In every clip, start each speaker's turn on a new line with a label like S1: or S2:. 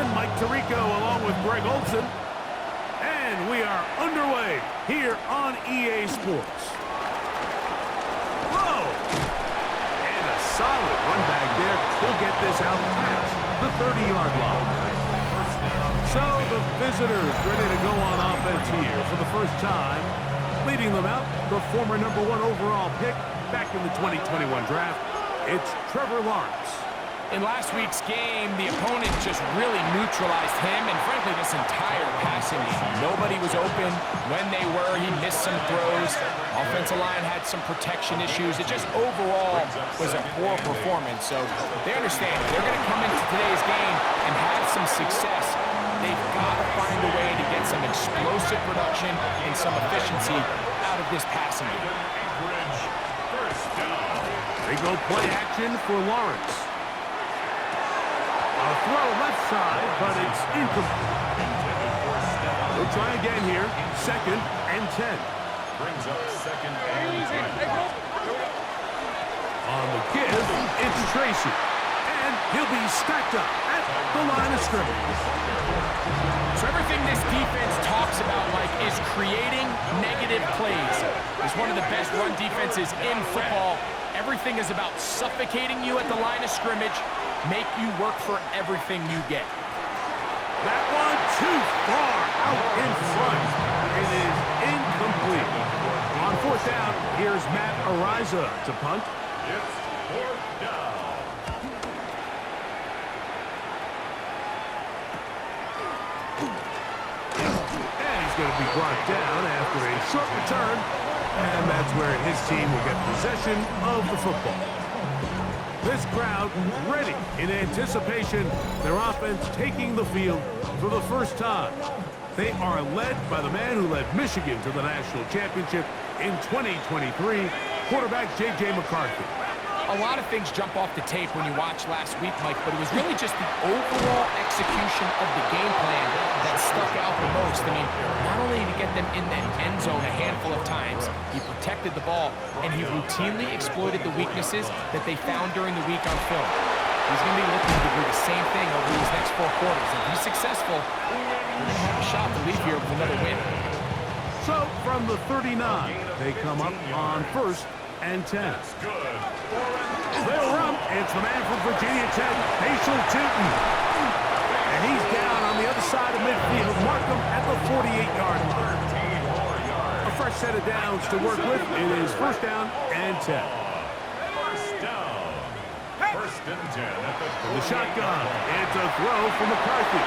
S1: and Mike Tirico along with Greg Olson. And we are underway here on EA Sports. Whoa! And a solid run back there. He'll get this out past the 30-yard line. So the visitors ready to go on offense here for the first time. Leading them out, the former #1 overall pick back in the 2021 draft. It's Trevor Lawrence.
S2: In last week's game, the opponent just really neutralized him and, frankly, this entire passing game. Nobody was open. When they were, he missed some throws. Offensive line had some protection issues. It just overall was a poor performance. So they understand if they're going to come into today's game and have some success, they've got to find a way to get some explosive production and some efficiency out of this passing game.
S1: They go play action for Lawrence. A throw left side, but it's incomplete. They'll try again here. 2nd and 10.
S3: Brings up 2nd and 10.
S1: On the give, it's Tracy. And he'll be stacked up at the line of scrimmage.
S2: So everything this defense talks about, Mike, is creating negative plays. It's one of the best run defenses in football. Everything is about suffocating you at the line of scrimmage, make you work for everything you get.
S1: That one too far out in front. It is incomplete. On 4th down, here's Matt Ariza to punt.
S3: It's 4th down.
S1: And he's going to be brought down after a short return. And that's where his team will get possession of the football. This crowd ready in anticipation. Their offense taking the field for the first time. They are led by the man who led Michigan to the national championship in 2023, quarterback J.J. McCarthy.
S2: A lot of things jump off the tape when you watch last week, Mike, but it was really just the overall execution of the game plan that stuck out the most. I mean, not only did he get them in that end zone a handful of times, he protected the ball, and he routinely exploited the weaknesses that they found during the week on film. He's going to be looking to do the same thing over these next 4 quarters. If he's successful, they're going to have a shot to leave here with another win.
S1: So, from the 39, they come up on 1st and 10. They'll run. It's the man from Virginia Tech, Facial Tootin. And he's down on the other side of midfield. Mark him at the 48-yard line. A fresh set of downs to work with. It is 1st down and 10.
S3: 1st down. 1st and 10 at
S1: the shotgun. It's a throw for McCarthy.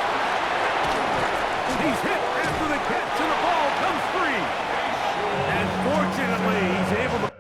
S1: He's hit after the catch, and the ball comes free. And fortunately, he's able to...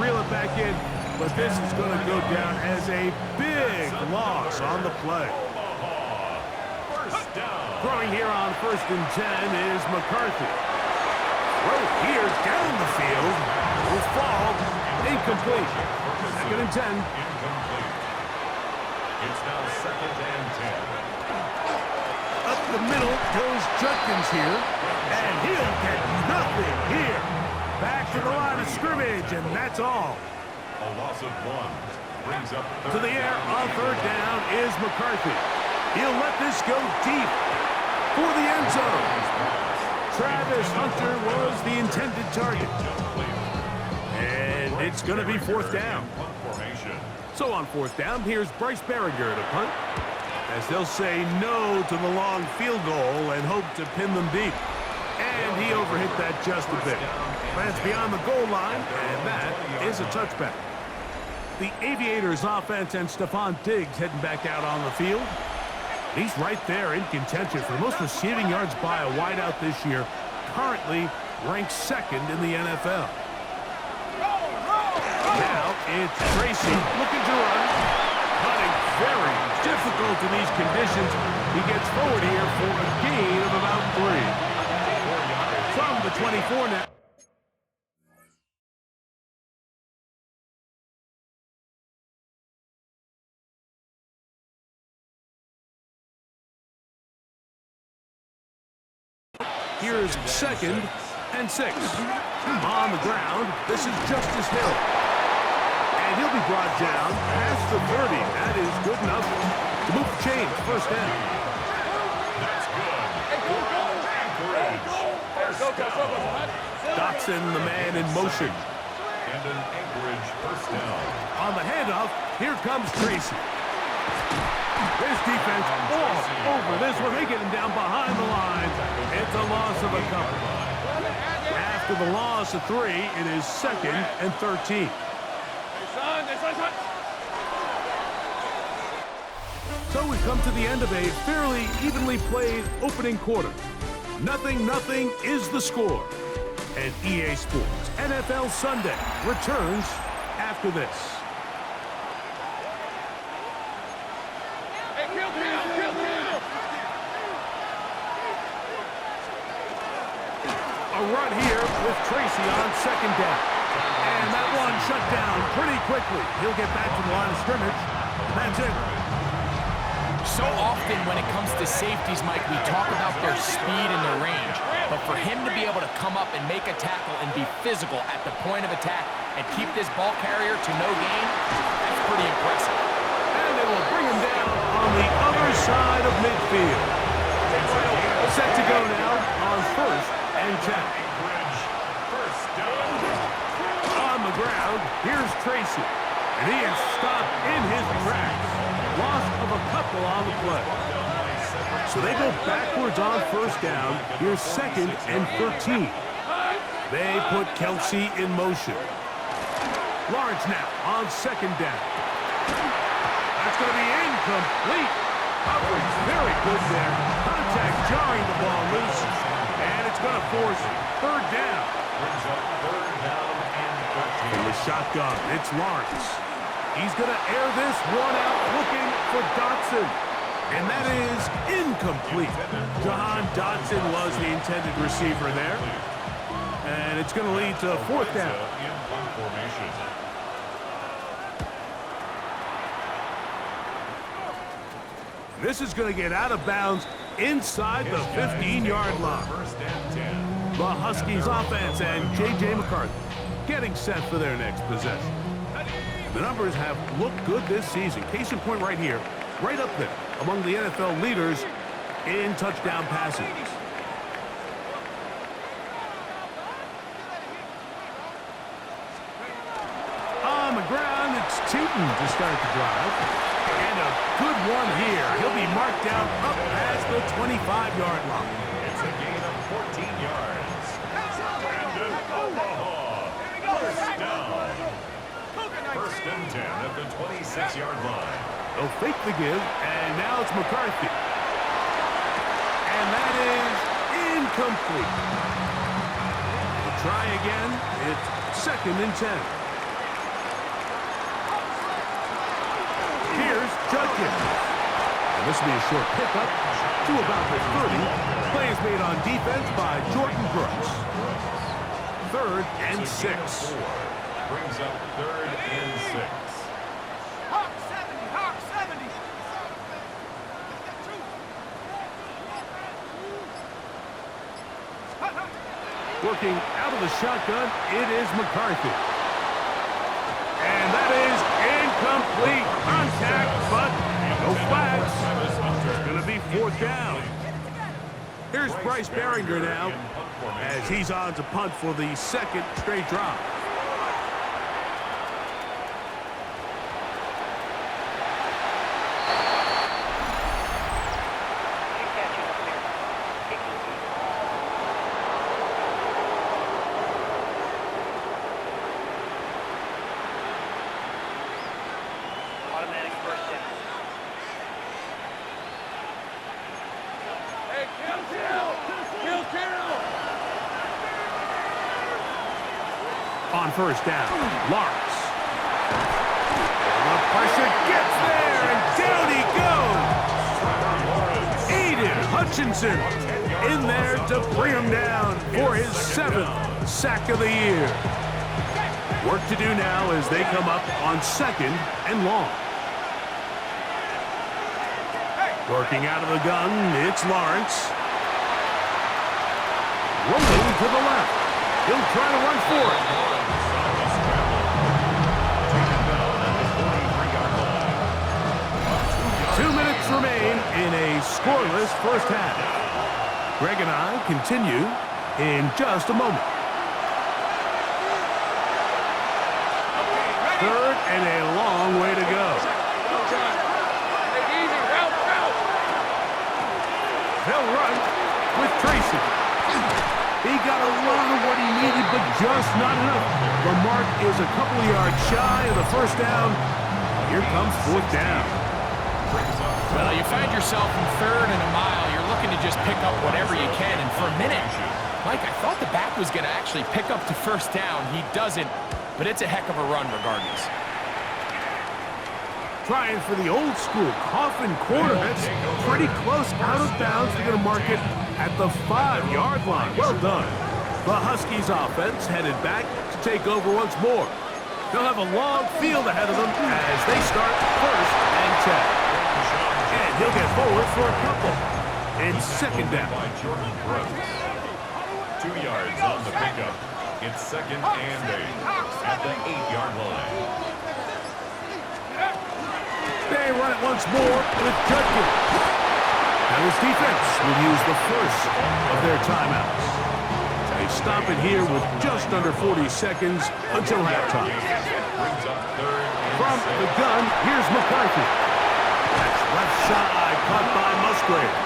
S1: Reel it back in, but this is going to go down as a big loss on the play. Throwing here on 1st and 10 is McCarthy. Throw here down the field will fall incomplete. 2nd and 10.
S3: Incomplete. It's now 2nd and 10.
S1: Up the middle goes Judkins here, and he'll get nothing here. Back to the line of scrimmage, and that's all.
S3: A loss of 1 brings up
S1: To the air on 3rd down is McCarthy. He'll let this go deep for the end zone. Travis Hunter was the intended target. And it's going to be 4th down. So on 4th down, here's Bryce Berringer to punt, as they'll say no to the long field goal and hope to pin them deep. And And he overhit that just a bit. Lands beyond the goal line, and that is a touchback. The Aviators offense and Stephon Diggs heading back out on the field. He's right there in contention for the most receiving yards by a wideout this year, currently ranked second in the NFL. Now it's Tracy looking to run. Cutting very difficult in these conditions. He gets forward here for a gain of about 3. From the 24 now. Here's 2nd and 6. On the ground, this is Justice Hill. And he'll be brought down past the 30. That is good enough to move the chains. First down.
S3: That's good.
S1: Dotson, the man in motion.
S3: And an Anchorage first down.
S1: On the handoff, here comes Tracy. This defense all over this one. They get him down behind the line. It's a loss of a couple. After the loss of 3, it is 2nd and 13. So we come to the end of a fairly evenly played opening quarter. 0-0 is the score. And EA Sports NFL Sunday returns after this. A run here with Tracy on 2nd down. And that one shut down pretty quickly. He'll get back to the line of scrimmage. That's it.
S2: So often when it comes to safeties, Mike, we talk about their speed and their range. But for him to be able to come up and make a tackle and be physical at the point of attack and keep this ball carrier to no gain, that's pretty impressive.
S1: And it will bring him down on the other side of midfield. Set to go now on 1st and 10.
S3: First down.
S1: On the ground, here's Tracy. And he is stopped in his tracks. Loss of a couple on the play. So they go backwards on 1st down. Here's 2nd and 13. They put Kelsey in motion. Lawrence now on 2nd down. That's going to be incomplete. Coverage very good there. Contact jarring the ball loose. And it's going to force 3rd down.
S3: Brings up 3rd down and 13.
S1: From the shotgun, it's Lawrence. He's going to air this one out looking for Dotson. And that is incomplete. Jahan Dotson was the intended receiver there. And it's going to lead to 4th down.
S3: In punt formation.
S1: This is going to get out of bounds inside the 15-yard line.
S3: 1st and 10.
S1: The Huskies offense and J.J. McCarthy getting set for their next possession. The numbers have looked good this season. Case in point right here, right up there among the NFL leaders in touchdown passing. On the ground, it's Tootin to start the drive. And a good one here. He'll be marked down up past the 25-yard line.
S3: It's a gain of 14 yards. Brandon Omaha. First down. 1st and 10 at the 26-yard line.
S1: They'll fake the give, and now it's McCarthy. And that is incomplete. We'll try again. It's 2nd and 10. Here's Judkins. And this will be a short pickup to about the 30. Play is made on defense by Jordan Brooks. 3rd and 6.
S3: Brings up 3rd and 6.
S4: Hawk 70, Hawk 70.
S1: Working out of the shotgun, it is McCarthy. And that is incomplete. Contact, but no flags. It's going to be 4th down. Here's Bryce Behringer now as he's on to punt for the 2nd straight drive. On first down, Lawrence. The pressure gets there, and down he goes. Aiden Hutchinson in there to bring him down for his 7th sack of the year. Work to do now as they come up on 2nd and long. Working out of the gun, it's Lawrence. Rolling to the left. He'll try to run for it. 2 minutes remain in a scoreless first half. Greg and I continue in just a moment. 3rd and a long way to go. They'll run with Tracy. He got a lot of what he needed, but just not enough. The mark is a couple of yards shy of the first down. Here comes 4th down.
S2: Well, you find yourself in 3rd and a mile. You're looking to just pick up whatever you can. And for a minute, Mike, I thought the back was going to actually pick up to first down. He doesn't, but it's a heck of a run regardless.
S1: Trying for the old school coffin quarter. That's pretty close out of bounds. They're going to mark it at the 5-yard line. Well done. The Huskies offense headed back to take over once more. They'll have a long field ahead of them as they start 1st and 10. And he'll get forward for a couple. It's 2nd down.
S3: 2 yards on the pickup. It's 2nd and 8 at the 8-yard line.
S1: They run it once more with Judkins. Now his defense will use the first of their timeouts. They stop it here with just under 40 seconds until halftime. From the gun, here's McCarthy. That's left side, caught by Musgrave.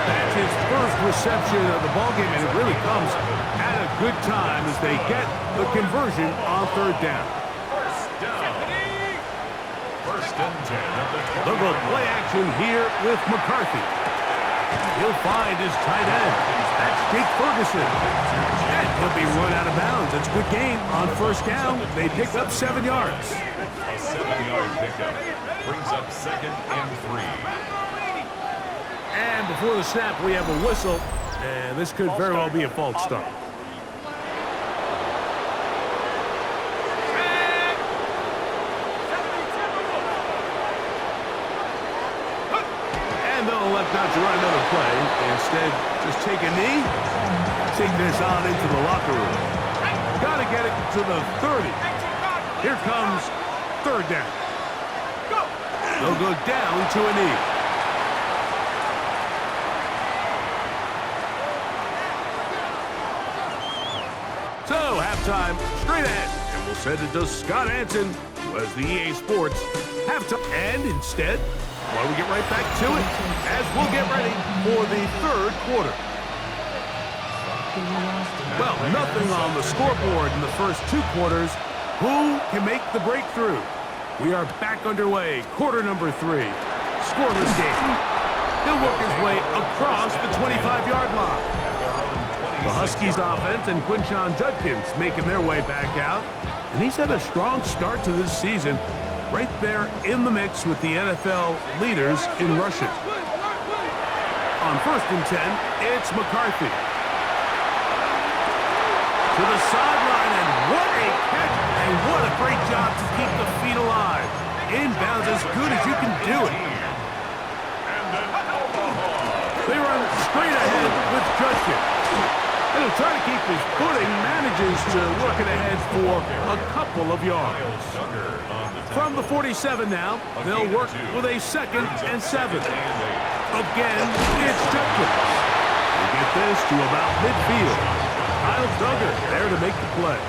S1: That's his first reception of the ballgame, and it really comes at a good time as they get the conversion on 3rd down. They'll go play action here with McCarthy. He'll find his tight end. That's Jake Ferguson. And he'll be run out of bounds. It's a good gain on 1st down. They pick up 7 yards.
S3: A 7-yard pickup brings up 2nd and 3.
S1: And before the snap, we have a whistle. And this could very well be a false start. Elect not to run another play. Instead, just take a knee, take this on into the locker room. Got to get it to the 30. Here comes 3rd down. They'll go down to a knee. So, halftime, straight ahead. And we'll send it to Scott Hansen, who has the EA Sports halftime. And instead, why don't we get right back to it as we'll get ready for the 3rd quarter. Well, nothing on the scoreboard in the first 2 quarters. Who can make the breakthrough? We are back underway. Quarter number 3. Scoreless game. He'll work his way across the 25-yard line. The Huskies offense and Quinshon Judkins making their way back out. And he's had a strong start to this season. Right there in the mix with the NFL leaders in rushing. On 1st and 10, it's McCarthy. To the sideline, and what a catch, and what a great job to keep the feet alive. Inbounds as good as you can do it. They run straight ahead with Judkins. And he'll try to keep his footing, manages to work it ahead for a couple of yards. From the 47 now, they'll work with a 2nd and 7. Again, it's Judkins. They get this to about midfield. Kyle Duggar there to make the play.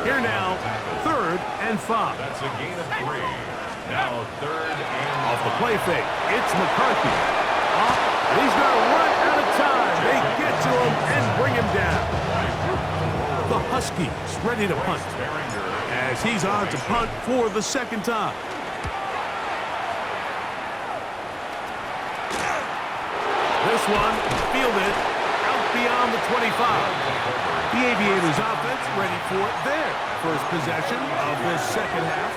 S1: Here now, 3rd and 5.
S3: That's a gain of 3. Now 3rd and
S1: off the play fake, it's McCarthy. He's going to run out of time. They get to him and bring him down. The Huskies ready to punt as he's on to punt for the 2nd time. This one fielded out beyond the 25. The Aviators offense ready for their first possession of this second half.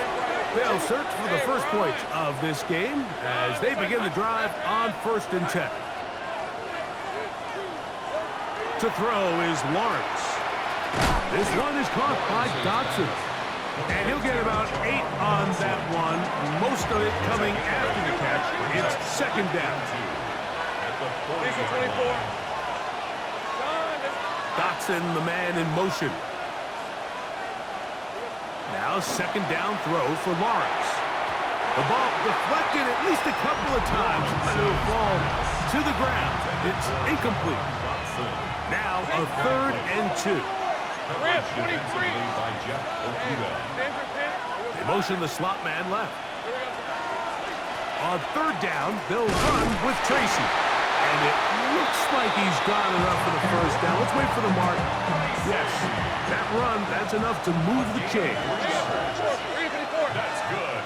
S1: They'll search for the first points of this game as they begin the drive on 1st and 10. To throw is Lawrence. This one is caught by Dotson. And he'll get about 8 on that one, most of it coming after the catch. It's 2nd down. Dotson, the man in motion. Now 2nd down throw for Lawrence. The ball deflected at least a couple of times, but it'll fall to the ground. It's incomplete. Now a 3rd and 2. They motion the slot man left. On 3rd down, they'll run with Tracy. And it looks like he's got enough for the 1st down. Let's wait for the mark. Yes, that run, that's enough to move the chains.
S3: That's good.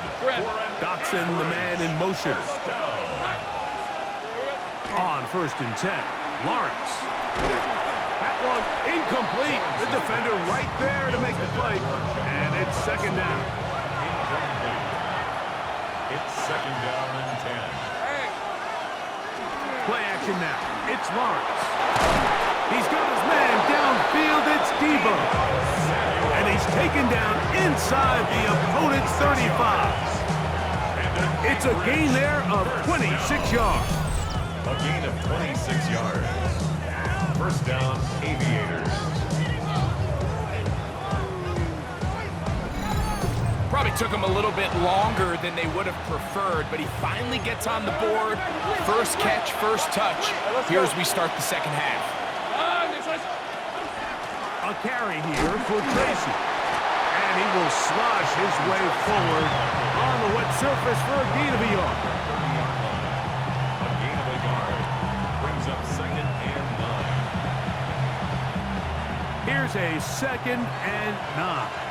S1: Dotson, the man in motion. On 1st and 10, Lawrence. That one incomplete. The defender right there to make the play. And it's 2nd down.
S3: It's 2nd down and 10.
S1: Play action now. It's Lawrence. He's got his man downfield. It's Debo. And he's taken down inside the opponent's 35. It's a gain there of 26 yards.
S3: A gain of 26 yards. 1st down, Aviators.
S2: Probably took him a little bit longer than they would have preferred, but he finally gets on the board. First catch, first touch. Here's we start the second half.
S1: A carry here for Tracy. And he will slosh his way forward on the wet surface for a gain of a yard.
S3: A gain of a yard. Brings up 2nd and 9.
S1: Here's a 2nd and 9.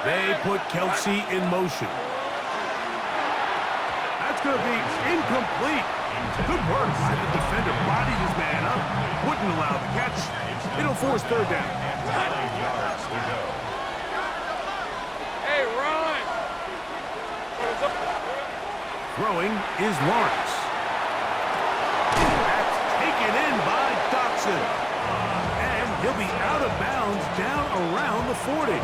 S1: They put Kelsey in motion. That's going to be incomplete. Good work by the defender. Bodied his man up. Wouldn't allow the catch. It'll force 3rd down.
S3: 9 yards to go.
S4: Hey, Ron!
S1: Throwing is Lawrence. That's taken in by Dotson. And he'll be out of bounds down around the 40.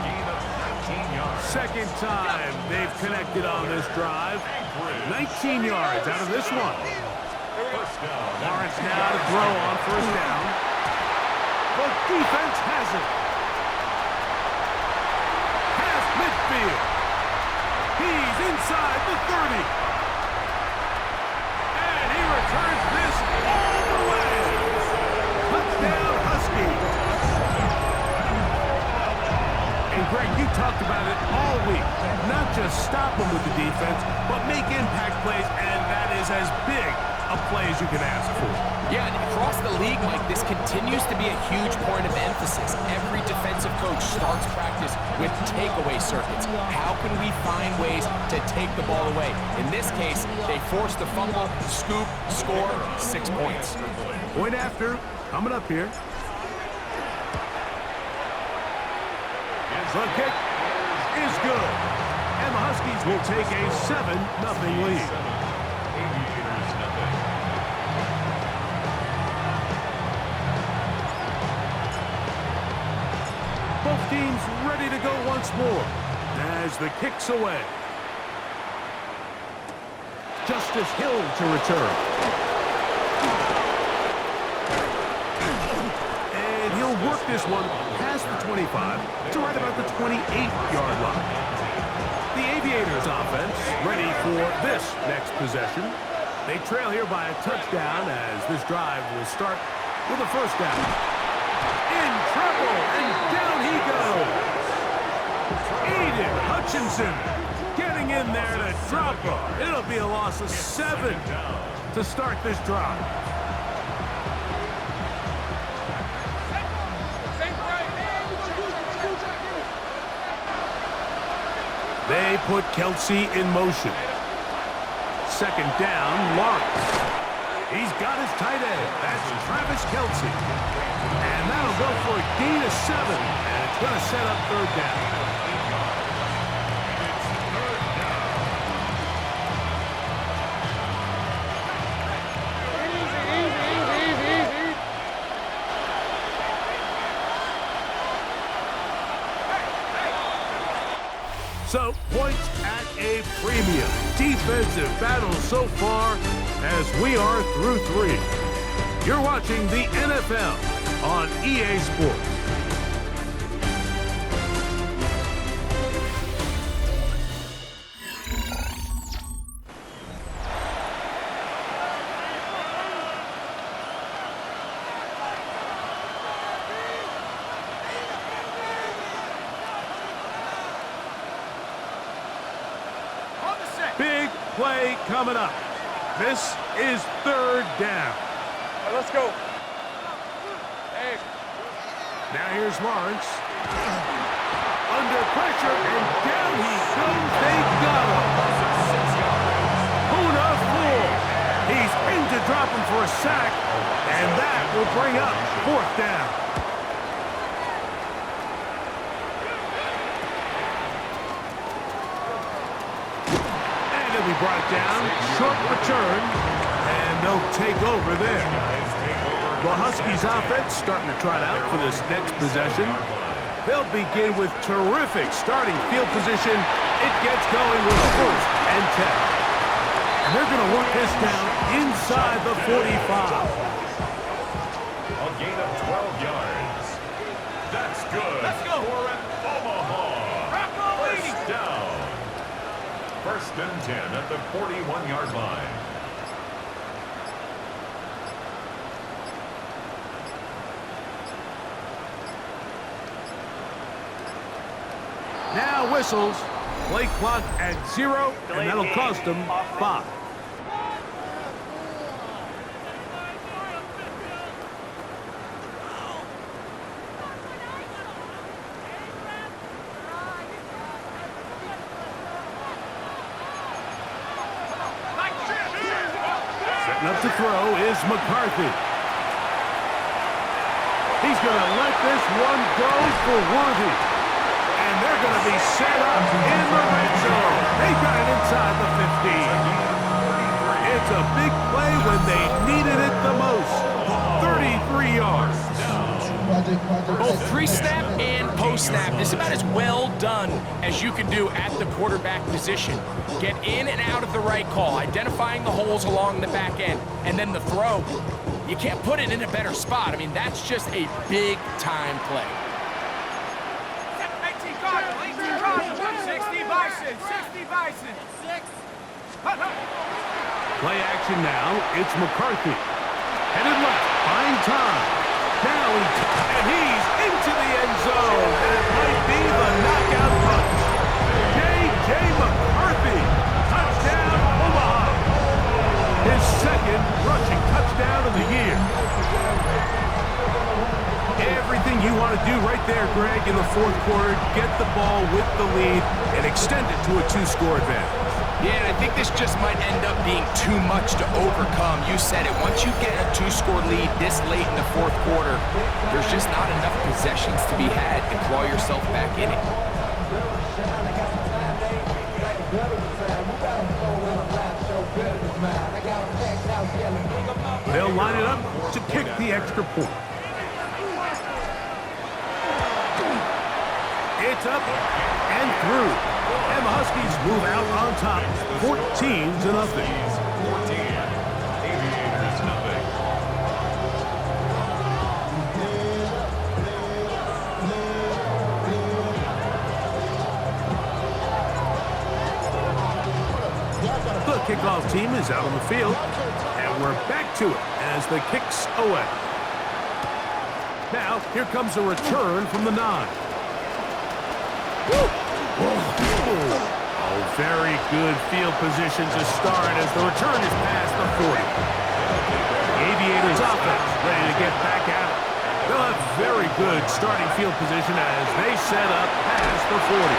S1: 2nd time they've connected on this drive. 19 yards out of this one. Lawrence now to throw on 1st down. The defense has it. Past midfield. He's inside the 30. And he returns this all the way. Touchdown, Huskies. And Greg, you talked about it all week. Not just stop them with the defense, but make impact plays, and that is as big a play as you can ask for.
S2: Yeah, and across the league, Mike, this continues to be a huge point of emphasis. Every defensive coach starts practice with takeaway circuits. How can we find ways to take the ball away? In this case, they forced the fumble, scoop, score, 6 points.
S1: Point after, coming up here. The kick is good. And the Huskies will take a 7-0 lead.
S3: Aviators nothing.
S1: Both teams ready to go once more as the kick's away. Justice Hill to return. And he'll work this one past the 25 to right about the 28-yard line. The Aviators offense ready for this next possession. They trail here by a touchdown as this drive will start with a 1st down. In trouble, and down he goes. Aiden Hutchinson getting in there to drop him. It'll be a loss of 7 to start this drive. They put Kelsey in motion. 2nd down, Lawrence. He's got his tight end. That's Travis Kelce. And that'll go for a gain of 7. And it's going to set up third down. So, points at a premium. Defensive battle so far as we are through 3. You're watching the NFL on EA Sports. Big play coming up. This is third down.
S5: All right, let's go. Hey.
S1: Now here's Lawrence. Under pressure, and down he goes. They got him. Puna full. He's in to drop him for a sack, and that will bring up fourth down. We brought it down, short return, and they'll take over there. The Huskies offense starting to trot out for this next possession. They'll begin with terrific starting field position. It gets going with first and 10. And they're going to work this down inside the 45.
S3: A gain of 12 yards. That's good.
S4: Let's go.
S3: For an Omaha. First down. First and 10 at the 41-yard line.
S1: Now whistles. Play clock at 0, and that'll cost them 5. Setting up to throw is McCarthy. He's going to let this one go for Worthy. And they're going to be set up in the red zone. They got it inside the 15. It's a big play when they needed it the most. 33 yards.
S2: Both pre-snap and post-snap. This is about as well done as you can do at the quarterback position. Get in and out of the right call, identifying the holes along the back end, and then the throw. You can't put it in a better spot. I mean, that's just a big-time play.
S4: 60 Bison, 60 Bison. 6.
S1: Play action now. It's McCarthy. Headed left, buying time. Now he's into the end zone. And it might be the knockout punch. J.J. McCarthy. Touchdown, Omaha. His second rushing touchdown of the year. Everything you want to do right there, Greg, in the fourth quarter. Get the ball with the lead and extend it to a 2-score advantage.
S2: Yeah, and I think this just might end up being too much to overcome. You said it. Once you get a 2-score lead this late in the fourth quarter, there's just not enough possessions to be had to claw yourself back in it.
S1: They'll line it up to kick the extra point. It's up and through. And the Huskies move out on top, 14-0. 14.
S3: Aviators, nothing.
S1: The kickoff team is out on the field, and we're back to it as the kick's away. Now, here comes a return from the 9. Oh, very good field position to start as the return is past the 40. The Aviators offense ready to get back at it. They'll have very good starting field position as they set up past the 40.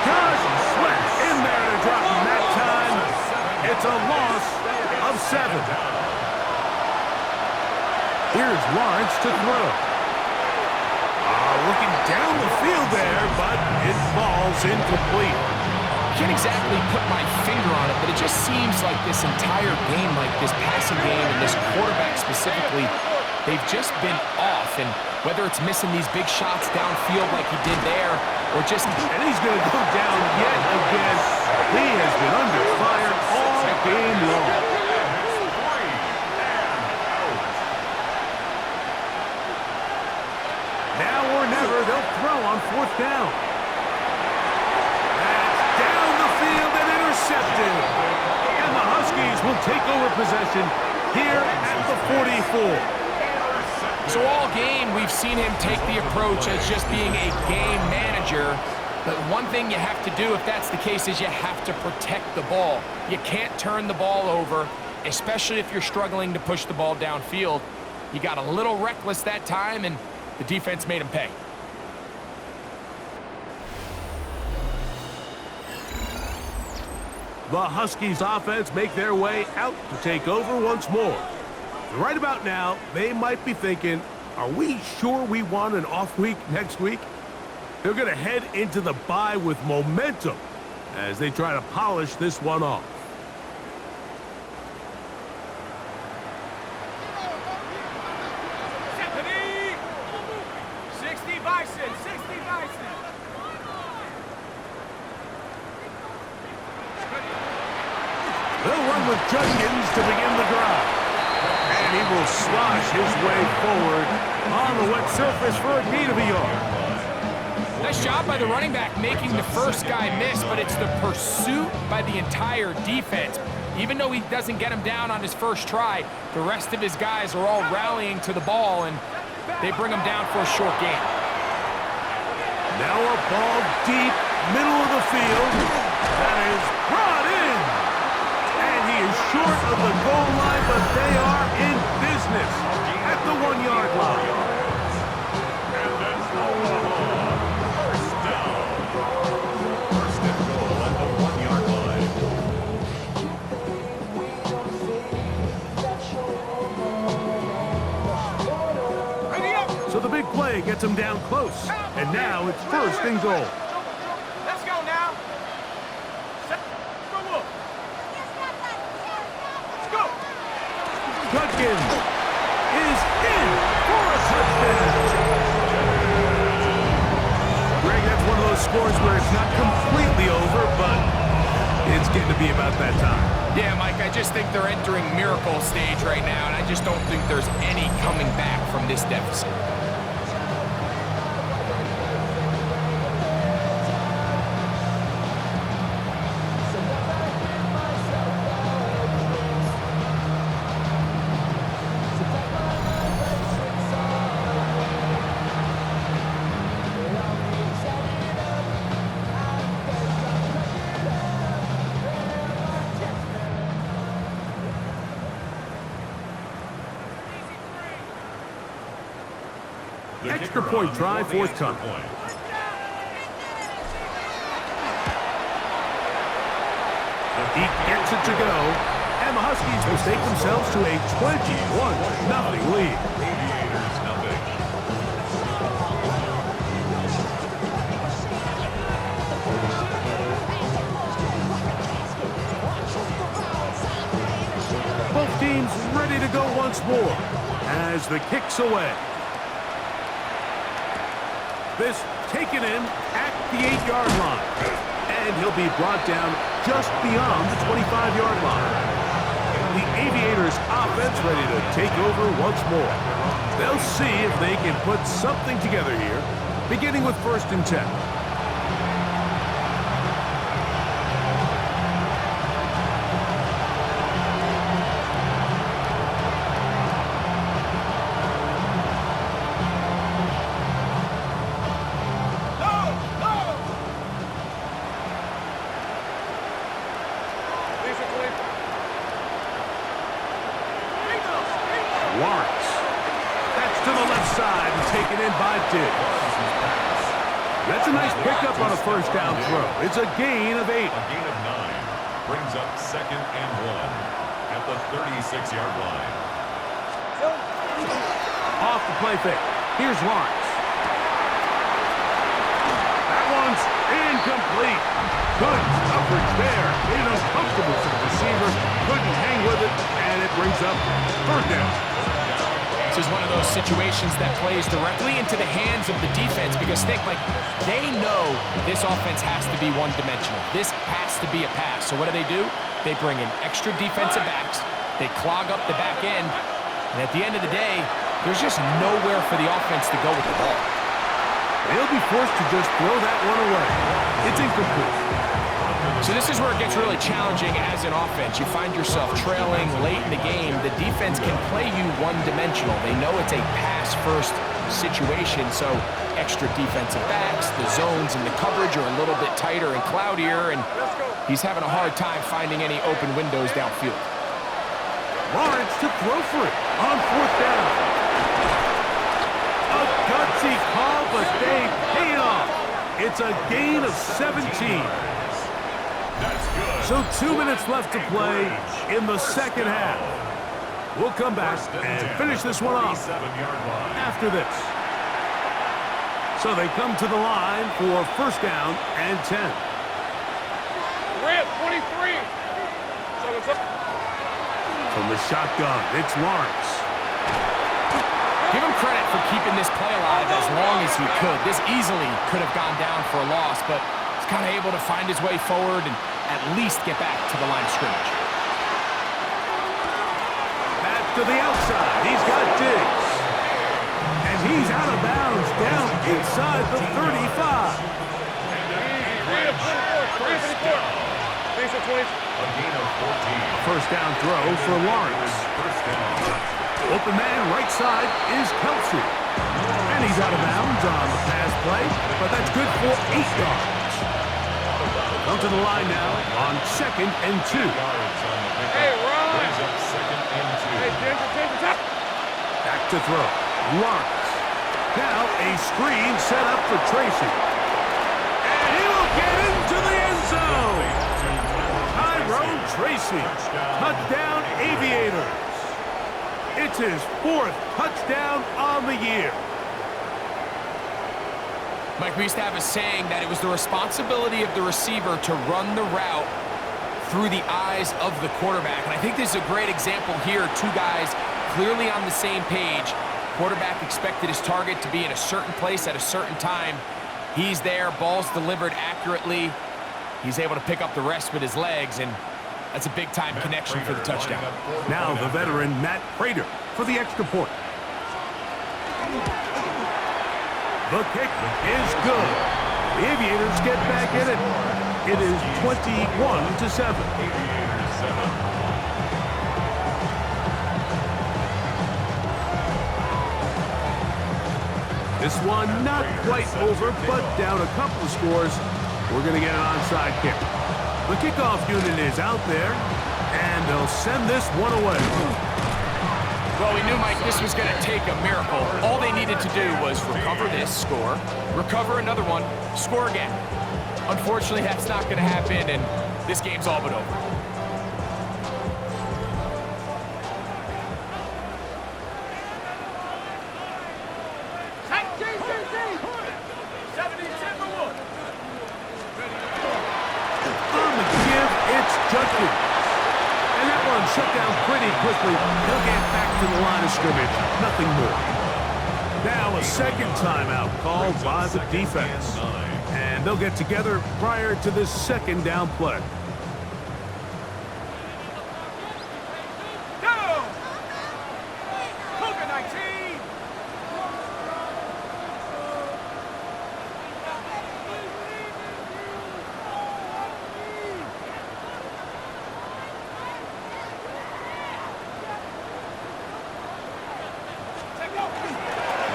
S1: Josh Sweat in there to drop him that time. It's a loss of 7. Here's Lawrence to throw. Looking down the field there, but it falls incomplete.
S2: Can't exactly put my finger on it, but it just seems like this entire game, like this passing game and this quarterback specifically, they've just been off. And whether it's missing these big shots downfield like he did there, or just...
S1: And he's going to go down yet again. He has been under fire all game long. Now or never, they'll throw on fourth down. And intercepted. And the Huskies will take over possession here at the 44.
S2: So all game, we've seen him take the approach as just being a game manager. But one thing you have to do, if that's the case, is you have to protect the ball. You can't turn the ball over, especially if you're struggling to push the ball downfield. He got a little reckless that time, and the defense made him pay.
S1: The Huskies offense make their way out to take over once more. Right about now, they might be thinking, are we sure we want an off week next week? They're going to head into the bye with momentum as they try to polish this one off.
S4: Stephanie! 60 Bison, 60 Bison.
S1: They'll run with Judkins to begin the drive. And he will slosh his way forward on the wet surface for a gain of a yard.
S2: Nice job by the running back making the first guy miss, but it's the pursuit by the entire defense. Even though he doesn't get him down on his first try, the rest of his guys are all rallying to the ball, and they bring him down for a short gain.
S1: Now a ball deep, middle of the field. That is brought in. And he is short of the goal line, but they are in business at the 1-yard line.
S3: And then Omaha. First down. First and goal at the 1-yard line.
S1: So the big play gets him down close. And now it's first and goal.
S4: Let's go now. Let's go.
S1: Judkins is in for a touchdown. Greg, that's one of those scores where it's not completely over, but it's getting to be about that time.
S2: Yeah, Mike, I just think they're entering miracle stage right now, and I just don't think there's any coming back from this deficit.
S1: Extra point try forthcoming. He gets it to go, and the Huskies will take themselves to a 21-0 lead.
S3: Aviators, nothing.
S1: Both teams ready to go once more as the kick's away. This taken in at the 8-yard line. And he'll be brought down just beyond the 25-yard line. The Aviators offense ready to take over once more. They'll see if they can put something together here, beginning with 1st and 10. Lawrence. That's to the left side and taken in by Diggs. That's a nice pickup on a first down throw. It's a gain of 8.
S3: A gain of 9 brings up 2nd and 1 at the 36-yard line.
S1: play fake. Here's Lawrence. That one's incomplete. Good coverage there. Made it uncomfortable for the receiver. Couldn't hang with it, and it brings up third down.
S2: This is one of those situations that plays directly into the hands of the defense because think, like, they know this offense has to be one-dimensional. This has to be a pass. So what do? They bring in extra defensive backs. They clog up the back end. And at the end of the day, there's just nowhere for the offense to go with the ball.
S1: They'll be forced to just throw that one away. It's incomplete.
S2: So this is where it gets really challenging as an offense. You find yourself trailing late in the game. The defense can play you one-dimensional. They know it's a pass-first situation, so extra defensive backs, the zones and the coverage are a little bit tighter and cloudier, and he's having a hard time finding any open windows downfield.
S1: Lawrence to throw for it on fourth down. A gutsy call, but they pay it off. It's a gain of 17. So 2 minutes left to play in the second half. We'll come back and finish this one off after this. So they come to the line for first down and 10.
S5: We're at 23.
S1: From the shotgun, it's Lawrence.
S2: Give him credit for keeping this play alive as long as he could. This easily could have gone down for a loss, but he's kind of able to find his way forward and at least get back to the line of scrimmage.
S1: Back to the outside. He's got Diggs. And he's out of bounds down inside the 35.
S3: A gain of 14.
S1: First down throw for Lawrence. Open man right side is Kelsey. And he's out of bounds on the pass play, but that's good for 8 yards. Come to the line now on 2nd and 2.
S5: Hey, Ron! Hey, Ginger.
S1: Back to throw. Lawrence. Now a screen set up for Tracy. And he will get into the end zone. Tyrone Tracy. Touchdown Aviators. It's his 4th touchdown on the year.
S2: Mike, we used to have a saying that it was the responsibility of the receiver to run the route through the eyes of the quarterback. And I think this is a great example here. Two guys clearly on the same page. Quarterback expected his target to be in a certain place at a certain time. He's there, ball's delivered accurately. He's able to pick up the rest with his legs, and that's a big-time connection for the touchdown.
S1: Now the veteran Matt Prater for the extra point. The kick is good. The Aviators get back in it. It is 21-7. This one not quite over, but down a couple of scores. We're going to get an onside kick. The kickoff unit is out there, and they'll send this one away.
S2: Well, we knew, Mike, this was going to take a miracle. All they needed to do was recover this, score, recover another one, score again. Unfortunately, that's not going to happen, and this game's all but over.
S1: And that one shut down pretty quickly. He'll get back to the line of scrimmage. Nothing more. Now a second timeout called by the defense. And they'll get together prior to this second down play.
S4: Go! Cougar 19!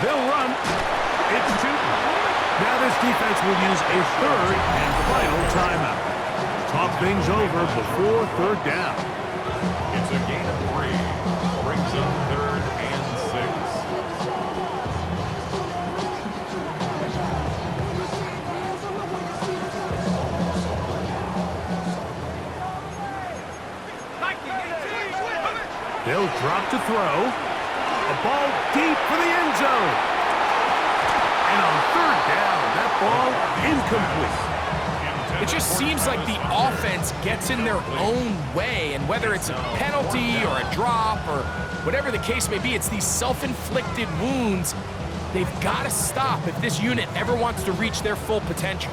S1: They'll run. It's 2. Now this defense will use a third and final timeout. Talk things over before third down.
S3: It's a gain of 3. Brings up 3rd and 6.
S1: They'll drop to throw. A ball deep for the end zone. And on third down, that ball incomplete.
S2: It just seems like the offense gets in their own way, and whether it's a penalty or a drop or whatever the case may be, it's these self-inflicted wounds they've got to stop if this unit ever wants to reach their full potential.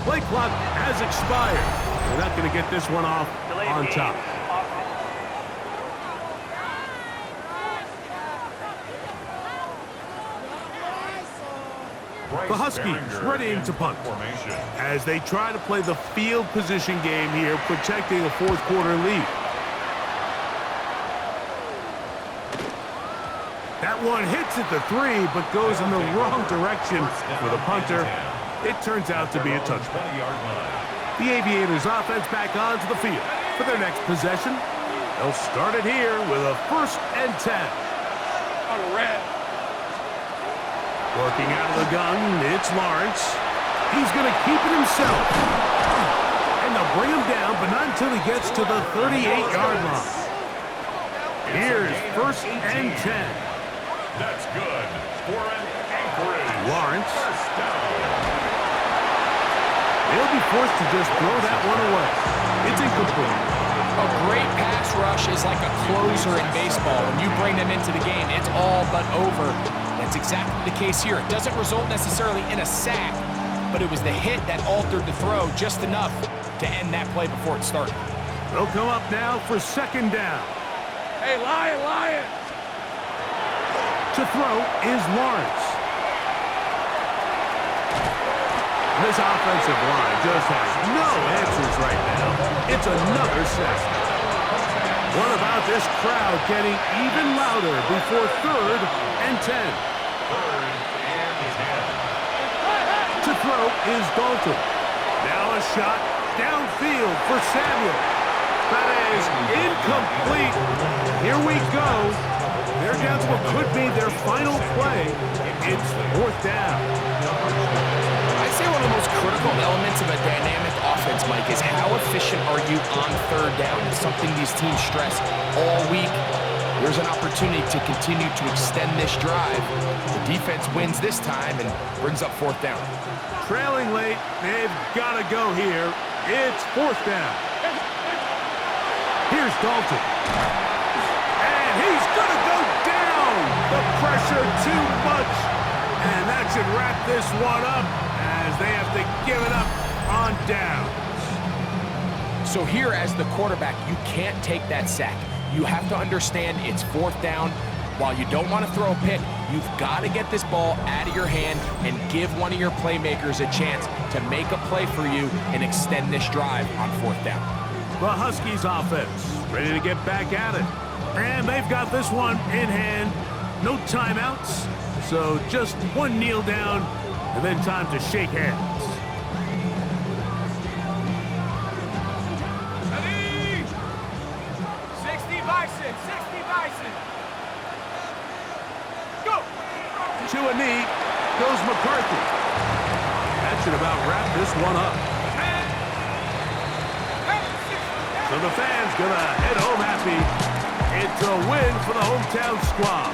S1: Play clock has expired. They're not going to get this one off on top. The Huskies readying to punt as they try to play the field position game here, protecting a fourth quarter lead. That one hits at the 3, but goes in the wrong direction for the punter. It turns out to be a touchback. The Aviators offense back onto the field for their next possession. They'll start it here with a 1st and 10. Working out of the gun, it's Lawrence. He's going to keep it himself. And they'll bring him down, but not until he gets to the 38-yard line. Here's 1st and 10.
S3: That's good for an Anchorage.
S1: Lawrence.
S3: First down.
S1: He'll be forced to just throw that one away. It's incomplete.
S2: A great pass rush is like a closer in baseball. When you bring them into the game, it's all but over. That's exactly the case here. It doesn't result necessarily in a sack, but it was the hit that altered the throw just enough to end that play before it started.
S1: They'll come up now for 2nd down.
S5: Hey, Lion!
S1: To throw is Lawrence. This offensive line just has no answers right now. It's another sack. What about this crowd getting even louder before 3rd and 10?
S3: 3rd and 10.
S1: To throw is Dalton. Now a shot downfield for Samuel. That is incomplete. Here we go. They're down to what could be their final play. It's 4th down.
S2: I'd say one of the most critical elements of a dynamic offense, Mike, is how efficient are you on 3rd down? It's something these teams stress all week. There's an opportunity to continue to extend this drive. The defense wins this time and brings up 4th down.
S1: Trailing late, they've got to go here. It's 4th down. Here's Dalton. And he's going to go down. The pressure too much. And that should wrap this one up as they have to give it up on downs.
S2: So here as the quarterback, you can't take that sack. You have to understand it's 4th down. While you don't want to throw a pick, you've got to get this ball out of your hand and give one of your playmakers a chance to make a play for you and extend this drive on 4th down.
S1: The Huskies offense ready to get back at it. And they've got this one in hand. No timeouts. So just one kneel down and then time to shake hands.
S4: Ready? 60 Bison, 60 Bison. Go!
S1: To a knee goes McCarthy. That should about wrap this one up. So the fans gonna head home happy. It's a win for the hometown squad.